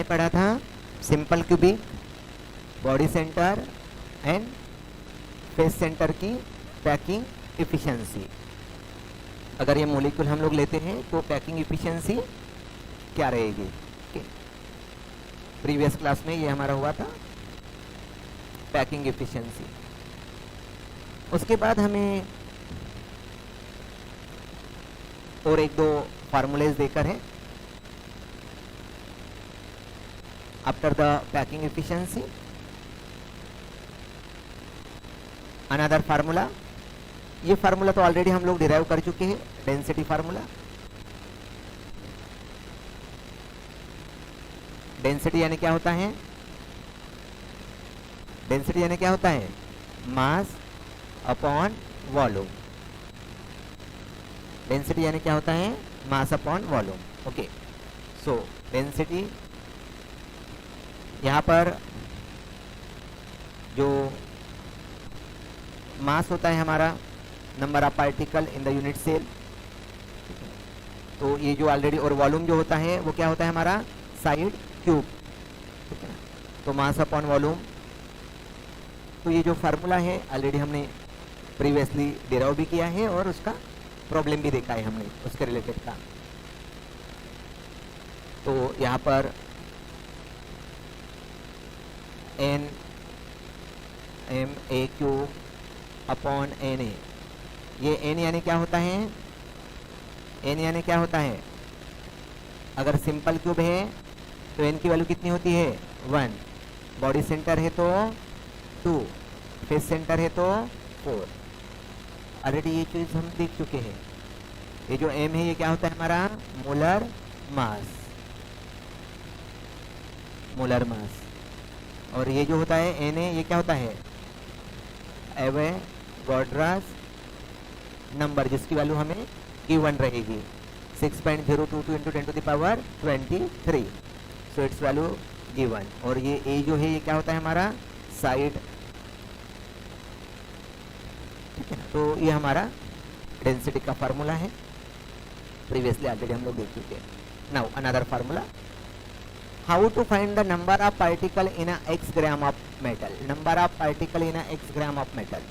पढ़ा था simple cubic, body centre and face centre की पैकिंग इफिशिएंसी। अगर ये मॉलिक्यूल हम लोग लेते हैं तो पैकिंग इफिशिएंसी क्या रहेगी? प्रीवियस क्लास में ये हमारा हुआ था पैकिंग इफिशिएंसी। उसके बाद हमें और एक दो फार्मूलेज देकर है after the packing efficiency. Another formula, ये फार्मूला तो ऑलरेडी हम लोग डिराइव कर चुके हैं, डेंसिटी फार्मूला। डेंसिटी यानी क्या होता है? डेंसिटी यानी क्या होता है? Mass upon volume. डेंसिटी यानी क्या होता है? Mass upon volume. Okay, so density यहाँ पर जो मास होता है हमारा, number of particle in the unit cell, तो ये जो ऑलरेडी, और वॉल्यूम जो होता है वो क्या होता है हमारा? साइड क्यूब, ठीक है ना। तो मास अपॉन वॉल्यूम, तो ये जो फार्मूला है ऑलरेडी हमने प्रीवियसली डिराइव भी किया है और उसका प्रॉब्लम भी देखा है हमने उसके रिलेटेड का। तो यहाँ पर N M A cube upon N A, ये एन यानी क्या होता है? एन यानी क्या होता है? अगर सिंपल क्यूब है तो एन की वैल्यू कितनी होती है? 1। बॉडी सेंटर है तो 2, फेस सेंटर है तो 4। ऑलरेडी ये चीज़ हम देख चुके हैं। ये जो एम है ये क्या होता है हमारा? Molar mass, molar mass. और ये जो होता है एन ए, ये क्या होता है? एवोगाड्रोस नंबर, जिसकी वैल्यू हमें गिवन रहेगी 6.022 into 10 to the power 23, so its value given. और ये ए जो है ये क्या होता है हमारा? साइड, ठीक है ना। तो ये हमारा डेंसिटी का फार्मूला है, प्रीवियसली ऑलरेडी हम लोग देख चुके हैं। Now another formula, how to find the number of particle in a x gram of metal. Number of particle in a x gram of metal,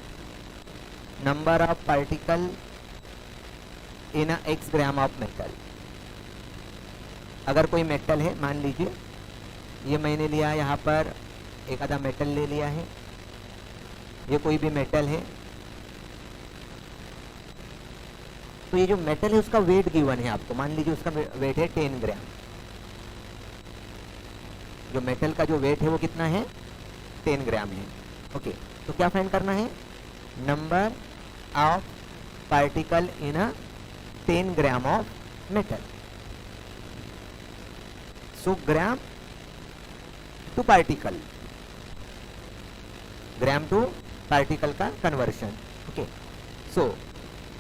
number of particle in a x gram of metal. अगर कोई metal है, मान लीजिए ये मैंने लिया यहाँ पर एक आधा मेटल ले लिया है, ये कोई भी मेटल है, तो ये जो मेटल है उसका वेट गिवन है आपको। मान लीजिए उसका वेट है 10 ग्राम। जो मेटल का जो वेट है वो कितना है? 10 ग्राम है। ओके, तो क्या फाइंड करना है? Number of particle in a 10 gram of metal. So gram to particle, gram to particle का कन्वर्शन। ओके, सो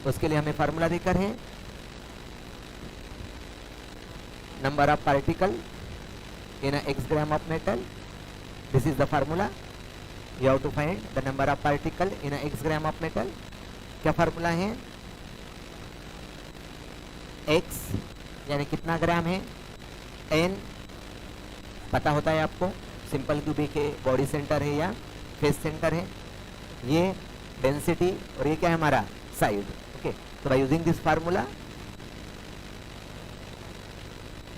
उसके लिए हमें फार्मूला देकर है number of particle in a x gram of metal. This is the formula. You have to find the number of particle in a x gram of metal. क्या formula है? x यानी कितना ग्राम है, n पता होता है आपको, सिंपल क्यूबिक के बॉडी सेंटर है या फेस सेंटर है, ये डेंसिटी, और ये क्या है हमारा? साइड। ओके, तो bye using this formula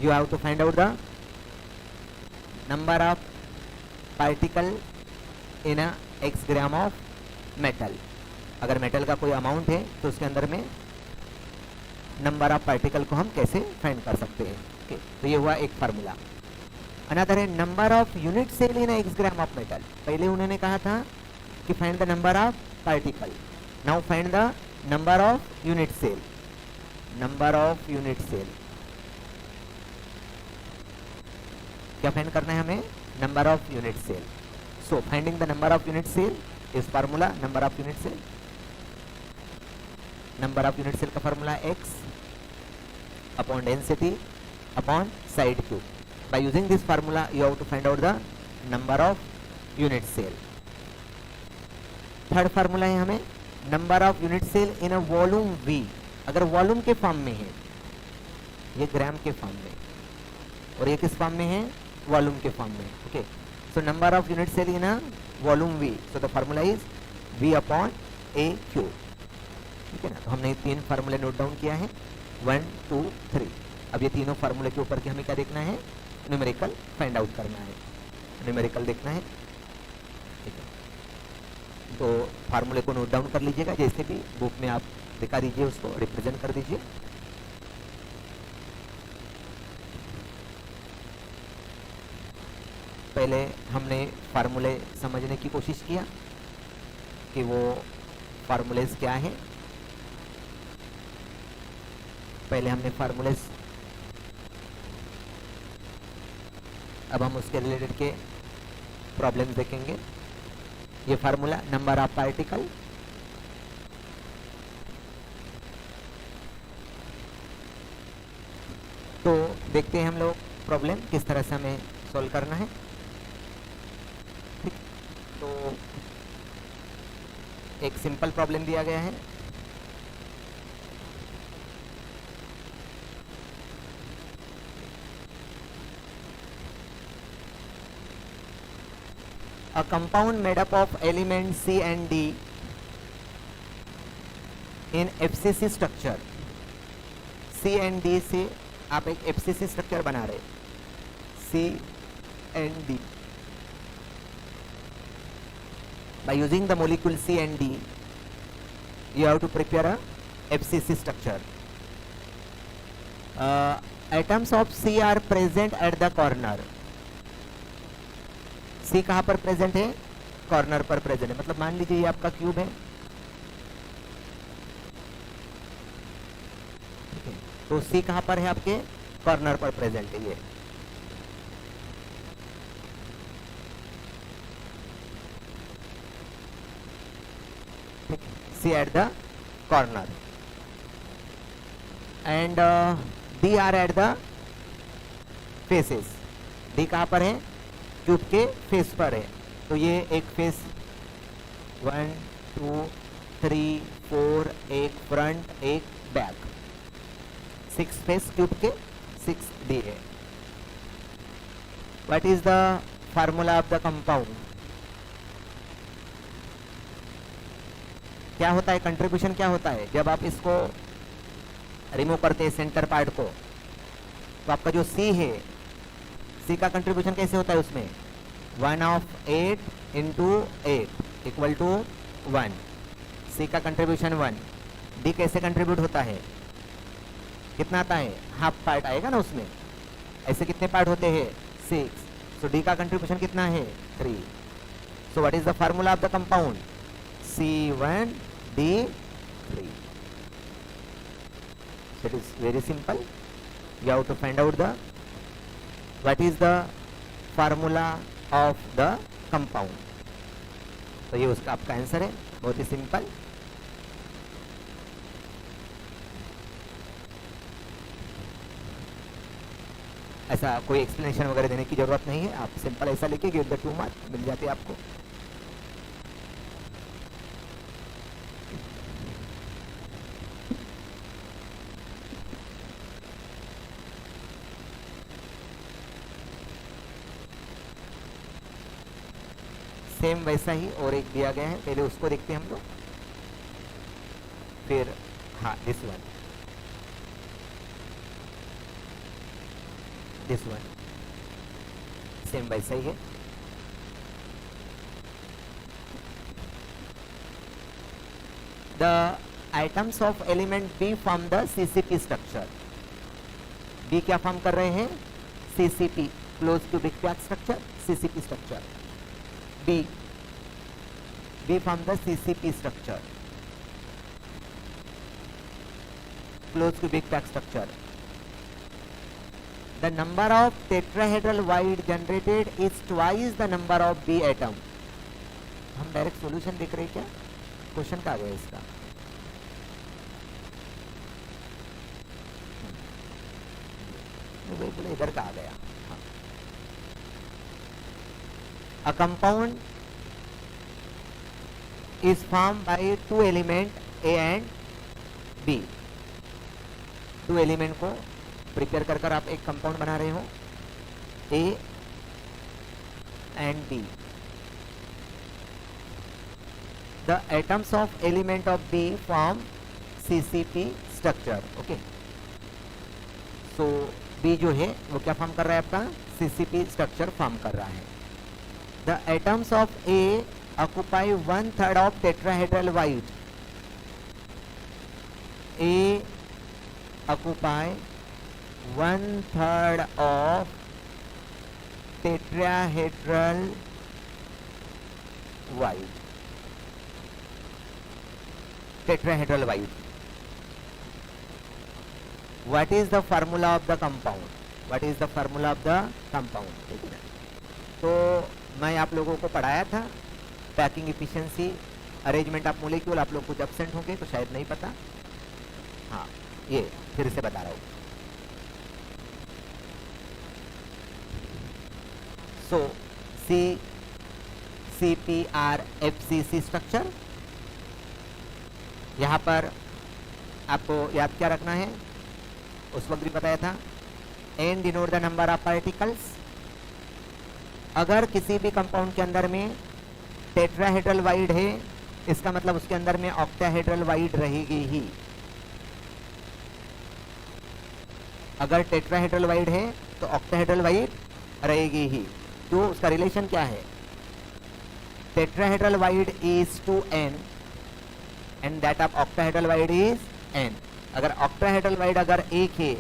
you have to find out the number of particle in a x gram of metal. अगर मेटल का कोई अमाउंट है तो उसके अंदर में नंबर ऑफ पार्टिकल को हम कैसे फाइंड कर सकते हैं। ओके, तो ये हुआ एक फार्मूला। अनदर है number of unit cell in x gram of metal. पहले उन्होंने कहा था कि find the number of particle, now find the number of unit cell. Number of unit cell क्या फाइंड करना है हमें? Number of unit cell. So finding the number of unit cell is formula number of unit cell. Number of unit cell का formula x upon density upon side cube. By using this formula you have to find out the number of unit cell. Third formula है हमें number of unit cell in a volume v। अगर volume के form में है, ये ग्राम के form में, और ये किस फॉर्म में है? वॉल्यूम के फॉर्म में. Okay, so number of unit cell in a volume V, so the formula is V upon A cube. ठीक है ना. तो हमने 3 फार्मूले नोट डाउन किया है, 1 2 3. अब ये तीनों फार्मूले के ऊपर के हमें क्या देखना है, न्यूमेरिकल फाइंड आउट करना है, न्यूमेरिकल देखना है. ठीक है, तो फार्मूले को नोट डाउन कर लीजिएगा, जैसे भी बुक में आप दिखा दीजिए, उसको रिप्रेजेंट कर दीजिए. पहले हमने फार्मूले समझने की कोशिश किया कि वो फार्मूलेस क्या है. पहले हमने फार्मूलेस, अब हम उसके रिलेटेड के प्रॉब्लम्स देखेंगे. ये फार्मूला नंबर ऑफ पार्टिकल, तो देखते हैं हम लोग प्रॉब्लम किस तरह से हमें सॉल्व करना है. तो एक सिंपल प्रॉब्लम दिया गया है. A compound made up of elements C and D in FCC structure. C and D से आप एक FCC स्ट्रक्चर बना रहे, C and D. By using the molecule C and D, you have to prepare a FCC structure. Atoms of C are present at the corner. C कहाँ पर present है, corner पर present है. मतलब मान लीजिए ये आपका क्यूब है, ठीक है, तो C कहाँ पर है, आपके कॉर्नर पर प्रेजेंट है. ये C at the corner and D are at the faces. D कहाँ पर है, क्यूब के फेस पर है. तो ये एक फेस 1 2 3 4, एक फ्रंट एक बैक, 6 फेस क्यूब के, 6 डी है. What is the formula of the compound. क्या होता है, कंट्रीब्यूशन क्या होता है जब आप इसको रिमूव करते हैं सेंटर पार्ट को. तो आपका जो सी है, सी का कंट्रीब्यूशन कैसे होता है, उसमें 1 of 8 into 8 equal to 1. C का कंट्रीब्यूशन 1. डी कैसे कंट्रीब्यूट होता है, कितना आता है, हाफ पार्ट आएगा ना उसमें. ऐसे कितने पार्ट होते हैं, 6. सो डी का कंट्रीब्यूशन कितना है, 3. So what is the formula of the compound, C1 D3. It is very simple. You have to find out the what is the formula of the compound. तो ये उसका आपका आंसर है, बहुत ही सिंपल. ऐसा कोई एक्सप्लेनेशन वगैरह देने की जरूरत नहीं है, आप सिंपल ऐसा लिखिए, गिव द 2 मार्क मिल जाते आपको. सेम वैसा ही और एक दिया गया है, पहले उसको देखते हैं हम लोग, फिर हाँ दिस वन सेम वैसा ही है. The items of element B form the CCP structure. B क्या फॉर्म कर रहे हैं, CCP, close cubic pack structure, CCP structure. B form the CCP structure, closed cubic pack structure. The number of tetrahedral void generated is twice the number of B atom. हम direct solution देख रहे हैं क्या, question का आ गया इसका. बिल्कुल इधर का आ गया. A compound is formed by 2 element A and B. 2 element को प्रिपेयर कर आप एक कंपाउंड बना रहे हो, A and B. The atoms of element of B form CCP structure. Okay. So B जो है वो क्या फॉर्म कर रहा है आपका CCP स्ट्रक्चर फॉर्म कर रहा है. The atoms of A occupy 1/3 of tetrahedral white. A occupy 1/3 of tetrahedral white. Tetrahedral white. What is the formula of the compound? What is the formula of the compound? ठीक है. तो मैं आप लोगों को पढ़ाया था packing efficiency, arrangement of molecule. आप लोग कुछ एब्सेंट होंगे तो शायद नहीं पता. हाँ, ये फिर से बता रहा हूँ. सो CCPR-FCC स्ट्रक्चर. यहाँ पर आपको याद क्या रखना है, उस वक्त भी बताया था. N denote the number of particles. अगर किसी भी कंपाउंड के अंदर में टेट्राहेड्रल वाइड है, इसका मतलब उसके अंदर में ऑक्टाहेड्रल वाइड रहेगी ही. अगर टेट्राहेड्रल वाइड है तो ऑक्टाहेड्रल वाइड रहेगी ही. तो उसका रिलेशन क्या है? Tetrahedral void is two N and that of octahedral void is N. अगर ऑक्टाहेड्रल वाइड अगर एक है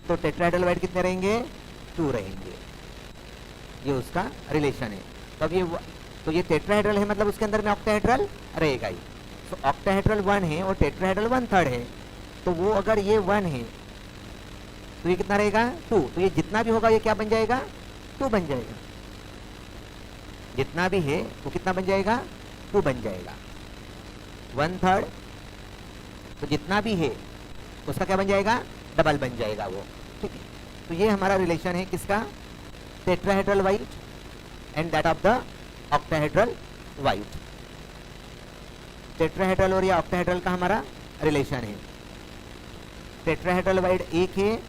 तो टेट्राहेड्रल वाइड कितने रहेंगे? 2 रहेंगे. ये उसका रिलेशन है. तो ये टेट्राहेड्रल है मतलब उसके अंदर में ऑक्टाहेड्रल रहेगा ही. तो ऑक्टाहेड्रल 1 है और टेट्राहेड्रल 1/3 है. तो वो अगर ये 1 है तो ये कितना रहेगा? 2. तो ये जितना भी होगा ये क्या बन जाएगा? 2 बन जाएगा. जितना भी है वो कितना बन जाएगा? 2 बन जाएगा. 1/3 तो जितना भी है उसका क्या बन जाएगा? डबल बन जाएगा वो. ठीक है. तो ये हमारा रिलेशन है किसका? Tetrahedral void and that of the octahedral wide. Tetrahedral और या ऑक्टाहेड्रल का हमारा रिलेशन है. टेट्राहेड्रल वाइड एक है,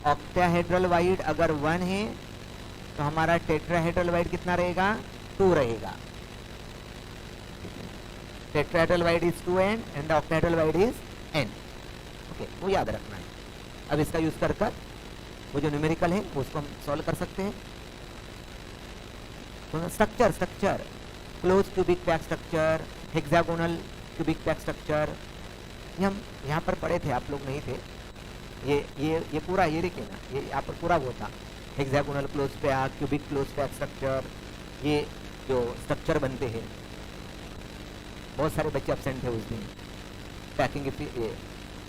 ऑक्टाहेड्रल वाइड अगर 1 है तो हमारा टेट्राहेड्रल वाइड कितना रहेगा? 2 रहेगा. Tetrahedral void is 2N and the octahedral void is N. Okay, वो याद रखना है. अब इसका यूज कर वो जो न्यूमेरिकल है उसको हम सॉल्व कर सकते हैं. तो structure close cubic pack structure, hexagonal cubic pack structure, ये हम यहाँ पर पढ़े थे, आप लोग नहीं थे. ये पूरा ये देखिए ना, ये यहाँ पर पूरा वो था. Hexagonal close pack, cubic close pack structure, ये जो स्ट्रक्चर बनते हैं. बहुत सारे बच्चे एब्सेंट थे उस दिन पैकिंग ये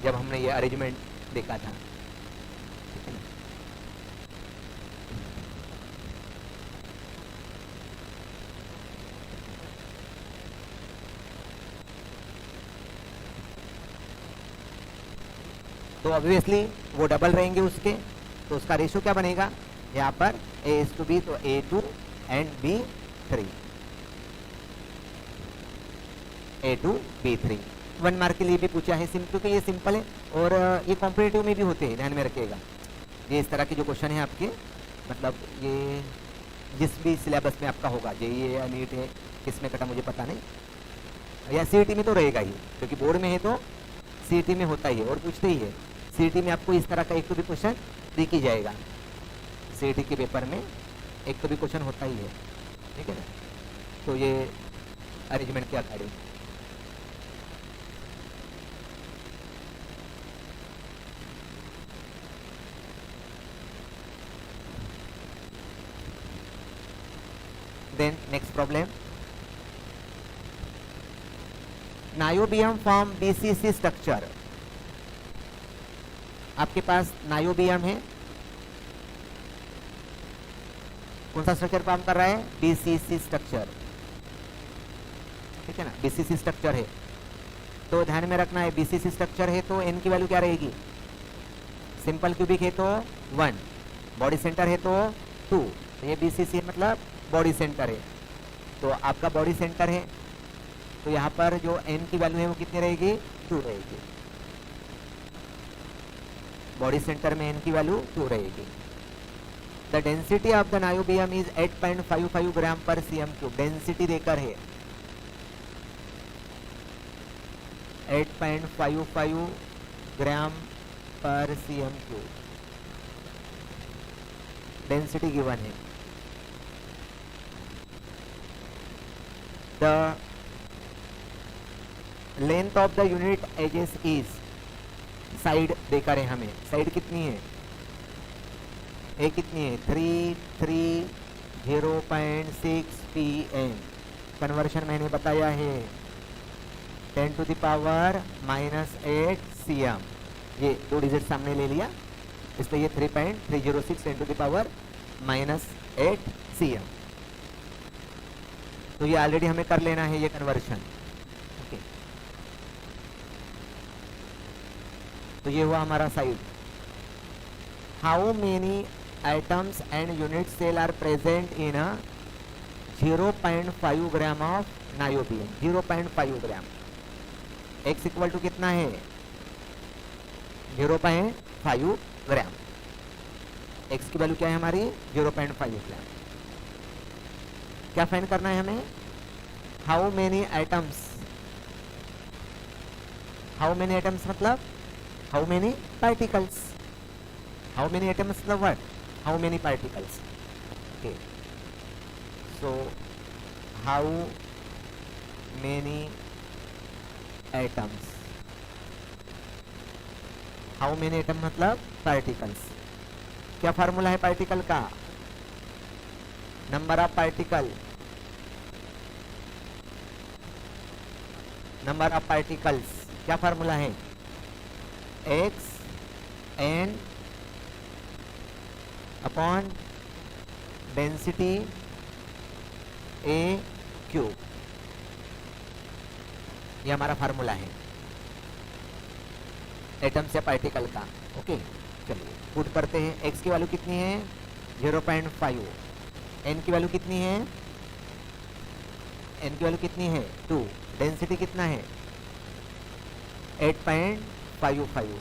जब हमने ये अरेंजमेंट देखा था. तो ऑब्वियसली वो डबल रहेंगे उसके. तो उसका रेशियो क्या बनेगा यहाँ पर? A:B, तो A2 and B3. A2 B3. 1 mark के लिए भी पूछा है क्योंकि ये सिंपल है और ये कॉम्पिटिटिव में भी होते हैं, ध्यान में रखिएगा. ये इस तरह के जो क्वेश्चन है आपके, मतलब ये जिस भी सिलेबस में आपका होगा, JEE या नीट है, किसमें कटा मुझे पता नहीं, या CET में तो रहेगा ही, क्योंकि बोर्ड में है तो CET में होता ही है और पूछते ही है. CET में आपको इस तरह का एक तो भी क्वेश्चन दिख ही जाएगा. CET के पेपर में एक तो भी क्वेश्चन होता ही है. ठीक है ना. तो ये अरेंजमेंट के according then next problem. Niobium form BCC structure. आपके पास नायोबियम है, कौन सा स्ट्रक्चर फॉर्म कर रहा है? BCC structure. ठीक है ना, BCC स्ट्रक्चर है. तो ध्यान में रखना है BCC स्ट्रक्चर है तो N की वैल्यू क्या रहेगी? सिंपल क्यूबिक है तो 1, बॉडी सेंटर है तो 2. तो ये BCC है मतलब बॉडी सेंटर है. तो आपका बॉडी सेंटर है तो यहाँ पर जो N की वैल्यू है वो कितनी रहेगी? 2 रहेगी. बॉडी सेंटर में n की वैल्यू 2 रहेगी। The density of the niobium is 8.55 gram per cm3। Density देकर है 8.55 gram per cm3, density given है। The length of the unit edges is, side देकर है हमें, साइड कितनी है, ए कितनी है 330.6 pm। कन्वर्शन मैंने बताया है 10 to the power -8 cm। ये 2 डिजिट सामने ले लिया, इसलिए ये 3.306 10 to the power -8 cm। तो ये ऑलरेडी हमें कर लेना है ये कन्वर्शन। ओके, तो ये हुआ हमारा side. How many items and unit cell are present in a 0.5 gram of niobium. 0.5 gram, x equal to कितना है 0.5 ग्राम। x की वैल्यू क्या है हमारी 0.5 ग्राम। क्या फाइंड करना है हमें, how many items. How many items मतलब how many particles. How many items मतलब what, how many particles. Okay, so how many atoms. How many atom मतलब पार्टिकल्स। क्या फार्मूला है पार्टिकल का, number of particle, number of particles. क्या formula है, x n upon density a cube. ये हमारा formula है एटम्स या पार्टिकल का। ओके, चलिए पुट करते हैं। x की वैल्यू कितनी है 0.5, n की वैल्यू कितनी है, n की वैल्यू कितनी है 2, डेंसिटी कितना है 8.55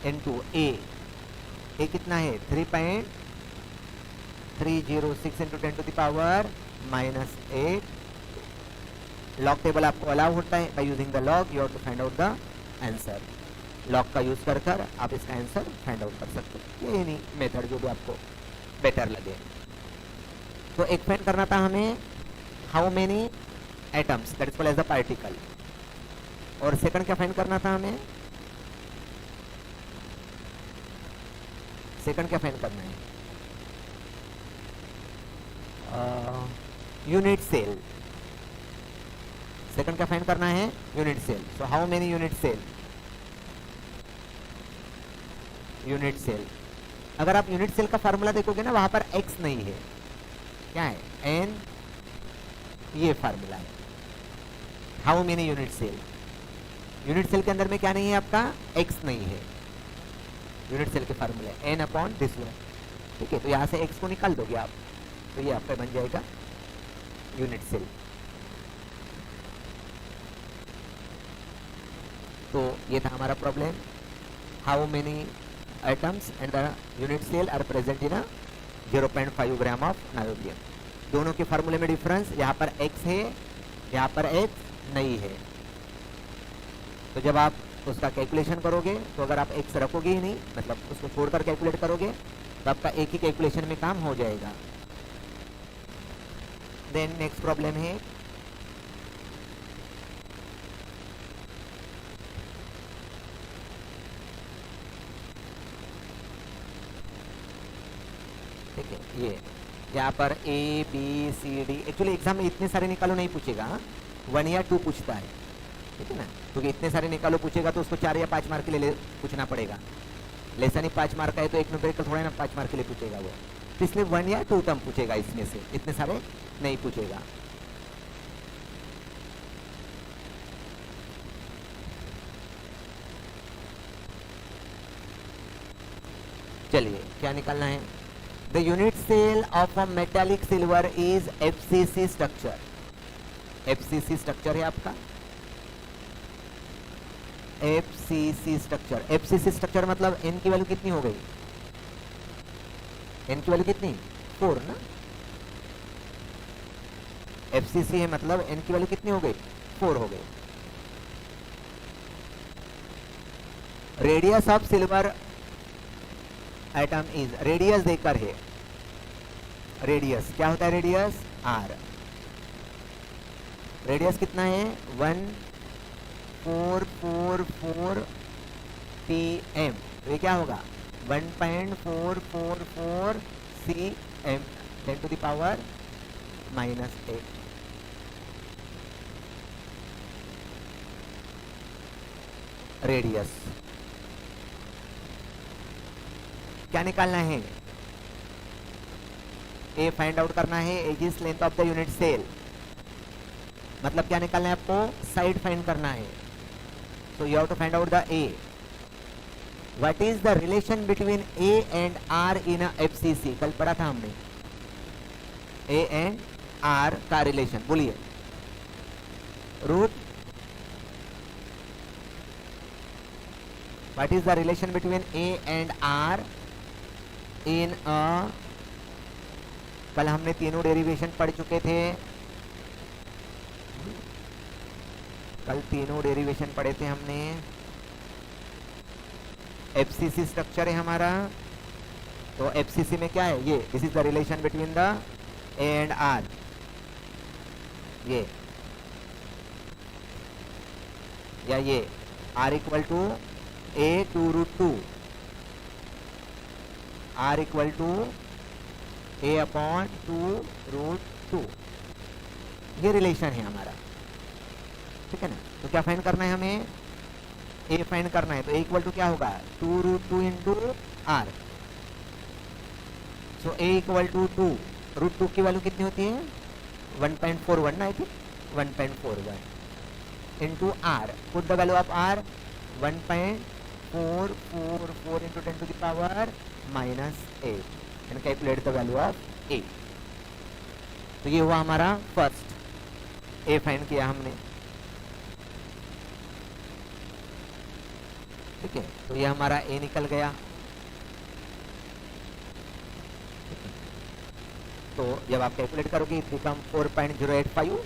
इनटू a कितना है 3.306 into 10 to the power -8। Log table आपको अलाउ होता है, by using the log you have to find out the answer. Log का यूज कर आप इसका आंसर फाइंड आउट कर सकते हो, ये नहीं मेथड जो भी आपको बेटर लगे। तो एक फाइंड करना था हमें how many atoms that is called as the particle, और सेकंड क्या फाइंड करना था हमें, सेकंड क्या फाइंड करना है यूनिट सेल। सेकंड क्या फाइंड करना है unit cell. So how many unit cell, unit cell. अगर आप यूनिट सेल का फार्मूला देखोगे ना, वहां पर x नहीं है, क्या है n, ये फार्मूला है how many unit cell. Unit cell के अंदर में क्या नहीं है आपका x नहीं है, यूनिट सेल के फार्मूले n अपॉन दिस वन। ठीक है, तो यहाँ से x को निकाल दोगे आप, तो ये आपका बन जाएगा यूनिट सेल। तो ये था हमारा problem, how many items and the unit cell are present in 0.5 gram of niobium. दोनों के फार्मूले में डिफरेंस, यहाँ पर x है, यहाँ पर x नहीं है। तो जब आप उसका कैलकुलेशन करोगे, तो अगर आप x रखोगे ही नहीं, मतलब उसको छोड़कर कैलकुलेट करोगे, तो आपका एक ही कैलकुलेशन में काम हो जाएगा। देन नेक्स्ट प्रॉब्लम है ठीक है, ये यहाँ पर A B C D, actually exam में इतने सारे निकालो नहीं पूछेगा, 1 या 2 पूछता है, ठीक है ना, क्योंकि इतने सारे निकालो पूछेगा तो उसको 4 या 5 मार्क के लिए पूछना पड़ेगा। लेसन ही 5 मार्क का है तो एक नंबर का थोड़ा ना 5 मार्क के लिए पूछेगा वो, तो इसलिए 1 या 2 टर्म पूछेगा, इसमें से इतने सारे नहीं पूछेगा। चलिए क्या निकालना है, the unit cell of a metallic silver is FCC structure. FCC structure है आपका, FCC स्ट्रक्चर। FCC स्ट्रक्चर मतलब n की वैल्यू कितनी हो गई? n की वैल्यू कितनी? 4 ना। FCC है मतलब n की वैल्यू कितनी हो गई? 4 हो गई। Radius of silver atom is, radius देकर है, रेडियस क्या होता है? रेडियस r, रेडियस कितना है? 1444 pm, तो ये क्या होगा? 1.444 cm 10 to the power -8। Radius क्या निकालना है? ए फाइंड आउट करना है, edge is length of the unit cell, मतलब क्या निकालना है आपको? साइड फाइंड करना है। So you have to find out the A. What is the relation between A and R in a FCC? कल पढ़ा था हमने ए एंड आर का रिलेशन, बोलिए। Root, what is the relation between A and R in a, कल हमने तीनों derivation पढ़ चुके थे, कल तीनों डेरिवेशन पढ़े थे हमने। एफसीसी स्ट्रक्चर है हमारा, तो एफसीसी में क्या है? ये this is the relation between the A and R, ये या ये R equal to A two root two, R equal to A upon 2√2, ये रिलेशन है हमारा, ठीक है ना। तो क्या फाइंड करना है हमें? ए फाइंड करना है, तो ए इक्वल टू क्या होगा? 2√2 into R. So A equal to 2√2 की वैल्यू कितनी होती है? 1.41 ना, I think 1.41 into R, put the value of R 1.444 into 10 to the power -8 and calculate the value of A. तो ये हुआ हमारा फर्स्ट, ए फाइंड किया हमने, ठीक है। तो ये हमारा ए निकल गया। तो जब आप कैलकुलेट करोगे इट बिकम 4.085।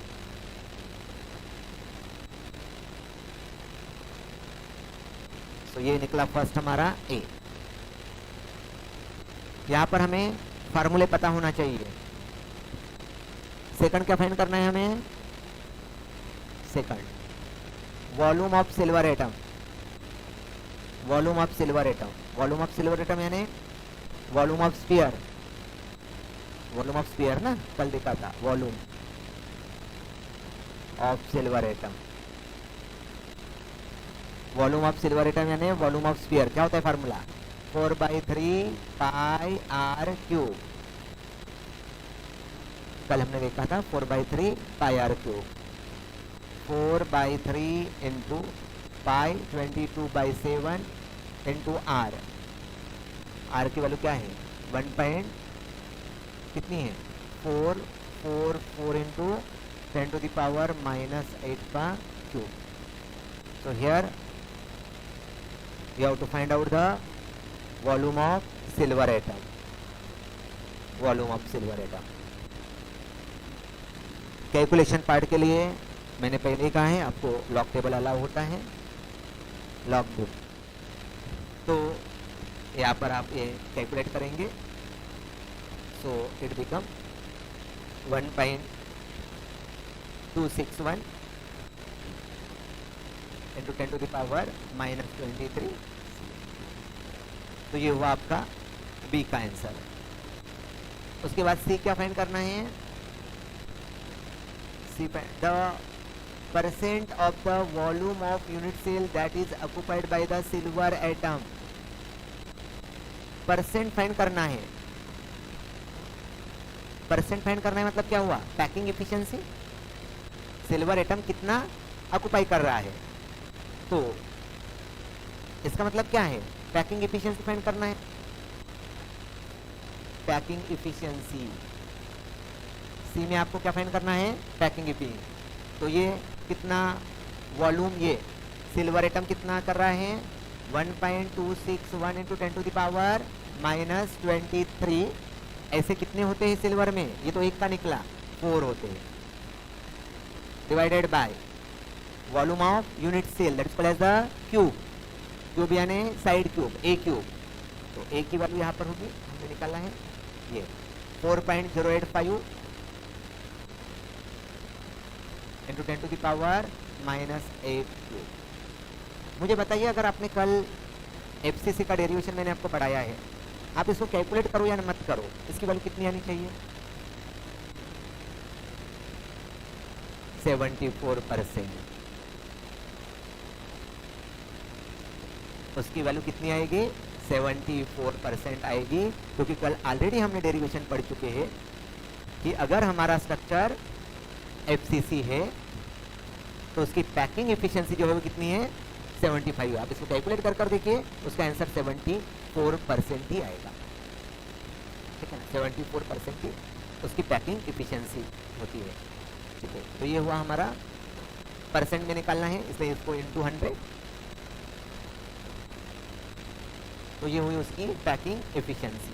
तो ये निकला फर्स्ट हमारा ए। यहां पर हमें फार्मूले पता होना चाहिए। सेकंड क्या फाइंड करना है हमें? Second volume of silver atom, volume of silver atom, volume of silver atom यानी volume of sphere, volume of sphere ना, कल देखा था, volume of silver atom, volume of silver atom यानी वॉल्यूम ऑफ स्फीयर। क्या होता है फार्मूला? 4/3 पाई आर क्यूब, कल हमने देखा था 4/3 pi R cube, 4/3 into pi 22/7 into R. R की वैल्यू क्या है? 1 कितनी है? 444 इंटू 10 to the power -8 का cube. So here you have to find out the volume of silver atom, volume of silver atom। Calculation part के लिए मैंने पहले कहा है आपको लॉग टेबल अलाउ होता है, लॉग बुक। तो यहाँ पर आप ये कैलकुलेट करेंगे। So it become 1.261 into 10 to the power -23। तो ये हुआ आपका बी का आंसर। उसके बाद सी क्या फाइंड करना है? See the percent of the volume of unit cell that is occupied by the silver atom. Percent find करना है, परसेंट फाइंड करना है मतलब क्या हुआ? पैकिंग एफिशिएंसी, सिल्वर एटम कितना ऑक्युपाई कर रहा है, तो इसका मतलब क्या है? पैकिंग एफिशिएंसी फाइंड करना है। पैकिंग एफिशिएंसी, सी में आपको क्या फाइंड करना है? Packing efficiency. तो ये कितना वॉल्यूम, ये सिल्वर एटम कितना कर रहा है 1.261 इंटू 10 टू द पावर -23। ऐसे कितने होते हैं सिल्वर में, ये तो एक का निकला 4 होते हैं, divided by volume of unit cell that is called as the cube, cube यानी साइड क्यूब, ए क्यूब। तो ए की वैल्यू यहाँ पर होगी, हमने निकालना है ये 4.085 इंटू 10 टू द पावर -8। मुझे बताइए अगर आपने कल एफसीसी का डेरिवेशन मैंने आपको पढ़ाया है, आप इसको कैलकुलेट करो या मत करो, इसकी वैल्यू कितनी आनी चाहिए 74%। उसकी वैल्यू कितनी आएगी 74% आएगी, क्योंकि कल ऑलरेडी हमने डेरिवेशन पढ़ चुके हैं कि अगर हमारा स्ट्रक्चर एफसीसी है तो उसकी पैकिंग एफिशिएंसी जो है वो कितनी है 75। आप इसको कैलकुलेट कर देखिए, उसका आंसर 74% ही आएगा, ठीक है ना, 74% की उसकी पैकिंग एफिशिएंसी होती है, ठीक है। तो ये हुआ हमारा परसेंट में निकालना है, इसलिए इसको इंटू 100, तो ये हुई उसकी पैकिंग एफिशिएंसी।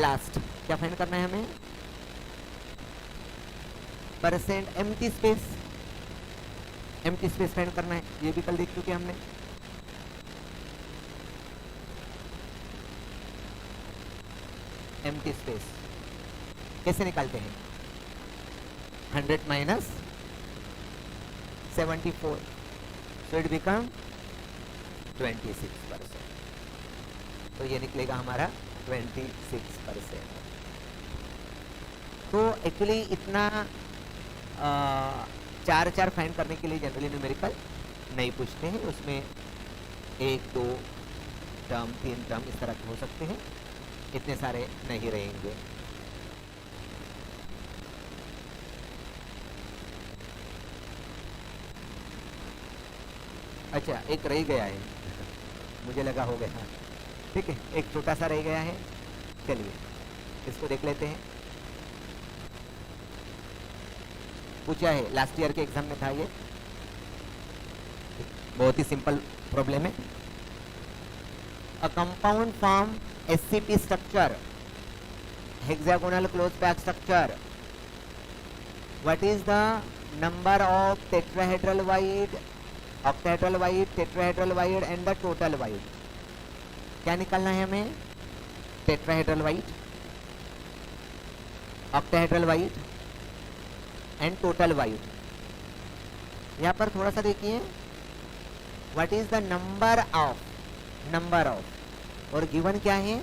लास्ट क्या फाइंड करना है हमें, percent empty space, empty space find करना है, ये भी कल देख चुके हमने। एम्प्टी स्पेस कैसे निकालते हैं 100 माइनस 74, सो इट बिकम 26%, तो ये निकलेगा हमारा 26%। तो एक्चुअली इतना 4 फाइंड करने के लिए जनरली न्यूमेरिकल नहीं पूछते हैं, उसमें 1 2 टर्म 3 टर्म इस तरह के हो सकते हैं, इतने सारे नहीं रहेंगे। अच्छा एक रह गया है, मुझे लगा हो गया, ठीक है, एक छोटा सा रह गया है, चलिए इसको देख लेते हैं। पूछा है लास्ट ईयर के एग्जाम में था, ये बहुत ही सिंपल प्रॉब्लम है। A compound form SCP structure, hexagonal close pack structure, what is the number of tetrahedral void, octahedral wide, tetrahedral void and the total void. क्या निकालना है हमें, tetrahedral void, octahedral void and total wide. यहाँ पर थोड़ा सा देखिए, what is the number of, और गिवन क्या है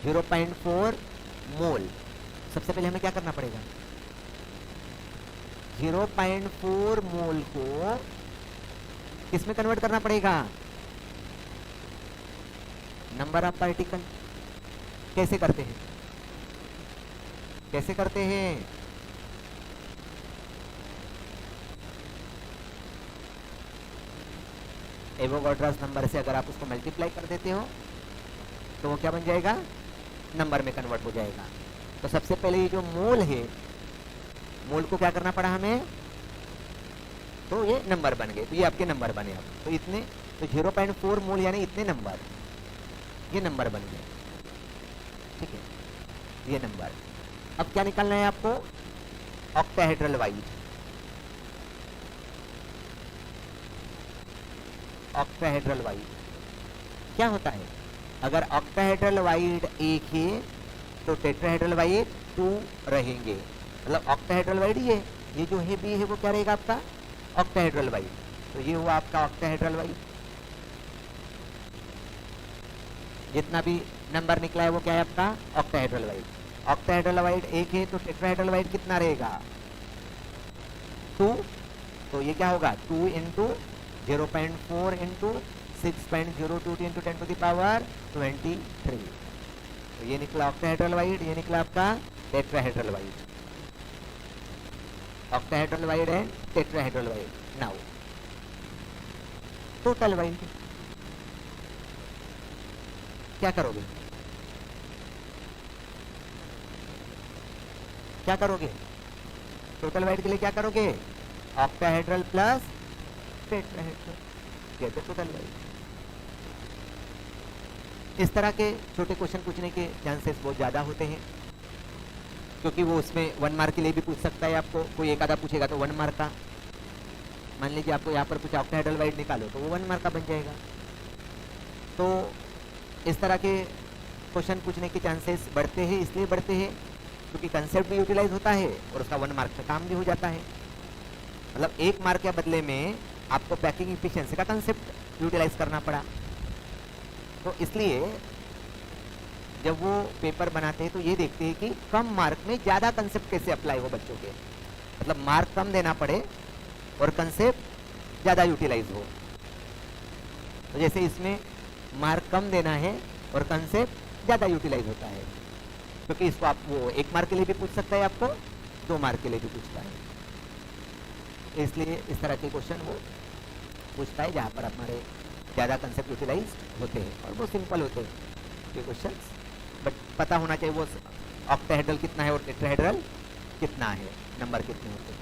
0.4 मोल। सबसे पहले हमें क्या करना पड़ेगा, 0.4 मोल को किसमें कन्वर्ट करना पड़ेगा, नंबर ऑफ पार्टिकल। कैसे करते हैं, कैसे करते हैं, एवोगाड्रोस नंबर से अगर आप उसको मल्टीप्लाई कर देते हो तो वो क्या बन जाएगा, नंबर में कन्वर्ट हो जाएगा। तो सबसे पहले ये जो मोल है, मोल को क्या करना पड़ा हमें, तो ये नंबर बन गए, तो ये आपके नंबर बने अब, तो इतने, तो 0.4 मोल यानी इतने नंबर, ये नंबर बन गए, ठीक है, ये नंबर। अब क्या निकालना है आपको, ऑक्टाहेड्रल वाइड, ऑक्टाहेड्रल वाइड क्या होता है, अगर ऑक्टाहेड्रल वाइड 1 है तो टेट्राहेड्रल वाइड 2 रहेंगे, मतलब ऑक्टाहेड्रल वाइड ये जो है बी है वो क्या रहेगा आपका ऑक्टाहेड्रल वाइड, तो ये हुआ आपका ऑक्टाहेड्रल वाइड। जितना भी नंबर निकला है वो क्या है आपका ऑक्टाहेड्रल वाइड। ऑक्टाहेड्रल वाइड 1 है तो टेट्राहेड्रल वाइड कितना रहेगा 2, तो ये क्या होगा 2 into 0.4 into 6.022 into 10 to the power 23, तो ये निकला ऑक्टाहेड्रल वाइड, ये निकला आपका tetrahedral void, octahedral void and tetrahedral void. Now total void क्या करोगे, क्या करोगे, टोटल वाइड के लिए क्या करोगे, ऑक्टाहेड्रल प्लस ऑक्टेहेड्रल, ये तो टोटल वाइज। इस तरह के छोटे क्वेश्चन पूछने के चांसेस बहुत ज़्यादा होते हैं, क्योंकि वो उसमें 1 मार्क के लिए भी पूछ सकता है आपको, कोई एक आधा पूछेगा तो 1 मार्क का। मान लीजिए आपको यहाँ पर पूछा ऑक्टाहेड्रल वाइड निकालो, तो वो 1 मार्क का बन जाएगा। तो इस तरह के क्वेश्चन पूछने के चांसेस बढ़ते हैं, इसलिए बढ़ते हैं क्योंकि कंसेप्ट भी यूटिलाइज होता है और उसका 1 मार्क का काम भी हो जाता है। मतलब 1 मार्क के बदले में आपको पैकिंग इफिशिएंसी का कंसेप्ट यूटिलाइज करना पड़ा। तो इसलिए जब वो पेपर बनाते हैं तो ये देखते हैं कि कम मार्क में ज़्यादा कंसेप्ट कैसे अप्लाई हो बच्चों के, मतलब मार्क कम देना पड़े और कंसेप्ट ज़्यादा यूटिलाइज हो। तो जैसे इसमें मार्क कम देना है और कंसेप्ट ज़्यादा यूटिलाइज होता है, क्योंकि इसको आप वो 1 मार्क के लिए भी पूछ सकता है, आपको 2 मार्क के लिए भी पूछता है। इसलिए इस तरह के क्वेश्चन वो पूछता है जहाँ पर हमारे ज़्यादा कंसेप्ट यूटिलाइज होते हैं और वो सिंपल होते हैं ये क्वेश्चन, बट पता होना चाहिए वो ऑक्टाहेड्रल कितना है और टेट्राहेड्रल कितना है, नंबर कितने होते हैं।